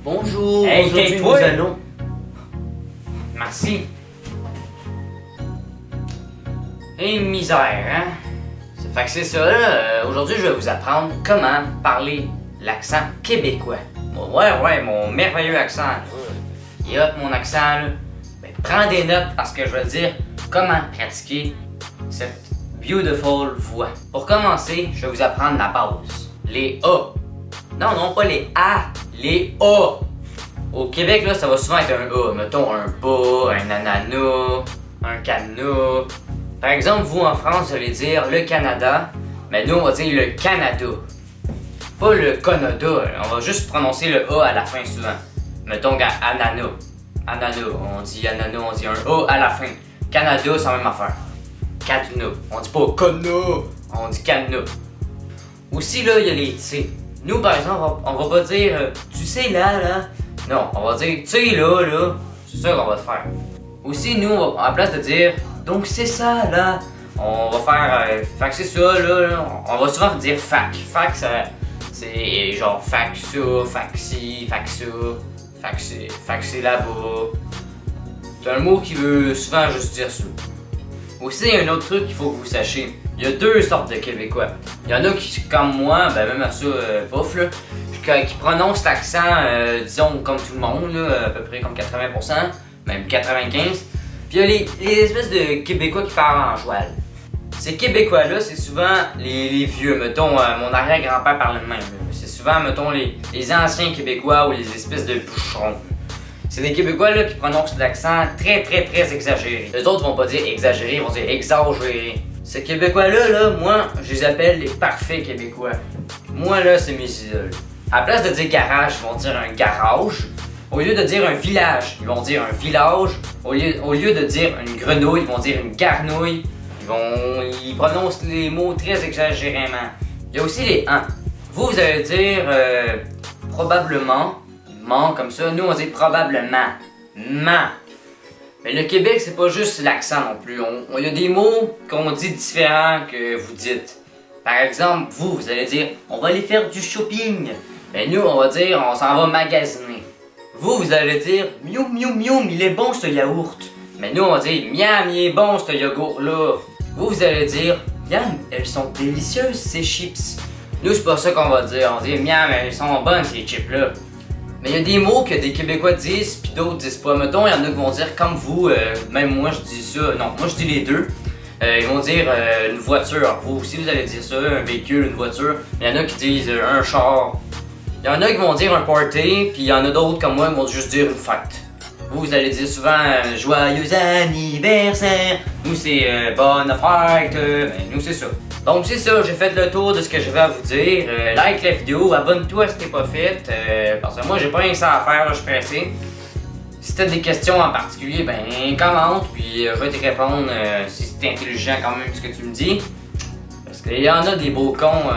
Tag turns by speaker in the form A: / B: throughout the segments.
A: Bonjour,
B: Hey,
A: aujourd'hui
B: tais-toi.
A: nous allons...
B: Merci. Et misère, hein? Ça fait que c'est ça, là. Aujourd'hui, je vais vous apprendre comment parler l'accent québécois. Ouais, mon merveilleux accent. Il est hot, mon accent, là. Ben, prends des notes parce que je vais te dire comment pratiquer cette beautiful voix. Pour commencer, je vais vous apprendre la base. Les A. Non, pas les A, les A. Au Québec, là, ça va souvent être un A. Mettons un bas, un ananas, un cadenas. Par exemple, vous en France, vous allez dire le Canada, mais nous, on va dire le Canada. Pas le Canada, on va juste prononcer le A à la fin souvent. Mettons ananas. Ananas, on dit ananas, on dit un A à la fin. Canada, c'est la même affaire. Cadenas, on dit pas cadenas, on dit cadenas. Aussi, là, il y a les T. Nous, par exemple, on va pas dire tu sais là. Non, on va dire tu sais là. C'est ça qu'on va faire. Aussi, nous, à la place de dire donc c'est ça là, on va faire fait que c'est ça là. On va souvent dire fac. Fac, c'est genre fac ça, fac ci, fac ça, fac c'est là-bas. C'est un mot qui veut souvent juste dire ça. Aussi, il y a un autre truc qu'il faut que vous sachiez. Il y a deux sortes de Québécois. Il y en a qui, comme moi, ben même à ça, bof là, qui prononcent l'accent, disons, comme tout le monde, là, à peu près comme 80%, même 95%. Puis il y a les espèces de Québécois qui parlent en joual. Ces Québécois-là, c'est souvent les vieux. Mettons, mon arrière-grand-père parle le même. C'est souvent, mettons, les anciens Québécois ou les espèces de boucherons. C'est des Québécois là, qui prononcent l'accent très exagéré. Les autres vont pas dire exagéré, ils vont dire exagéré. Ces Québécois-là, moi, je les appelle les parfaits Québécois. Moi, là, c'est mes idoles. À la place de dire garage, ils vont dire un garage. Au lieu de dire un village, ils vont dire un village. Au lieu de dire une grenouille, ils vont dire une garnouille. Ils prononcent les mots très exagérément. Il y a aussi les ans. Vous allez dire probablement. Comme ça, nous on dit probablement. Mais le Québec, c'est pas juste l'accent non plus. Il y a des mots qu'on dit différents que vous dites. Par exemple, vous allez dire on va aller faire du shopping. Mais nous, on va dire on s'en va magasiner. Vous allez dire miaou, il est bon ce yaourt. Mais nous, on va dire miam, il est bon ce yogourt-là. Vous allez dire miam, elles sont délicieuses ces chips. Nous, c'est pas ça qu'on va dire. On dit miam, elles sont bonnes ces chips-là. Mais il y a des mots que des Québécois disent puis d'autres disent pas. Mettons, il y en a qui vont dire comme vous, même moi je dis ça. Non, moi je dis les deux. Ils vont dire une voiture. Vous aussi vous allez dire ça, un véhicule, une voiture. Il y en a qui disent un char. Il y en a qui vont dire un party, puis il y en a d'autres comme moi qui vont juste dire une fête. Vous allez dire souvent joyeux anniversaire. Nous c'est bonne fête. Nous c'est ça. Donc c'est ça, j'ai fait le tour de ce que j'avais à vous dire. Like la vidéo, abonne-toi si t'es pas fait. Parce que moi j'ai pas rien que ça à faire, là, je suis pressé. Si t'as des questions en particulier, ben commente, puis je vais te répondre si c'est intelligent quand même ce que tu me dis. Parce qu'il y en a des beaux cons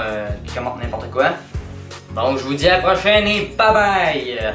B: qui commentent n'importe quoi. Donc je vous dis à la prochaine et bye bye!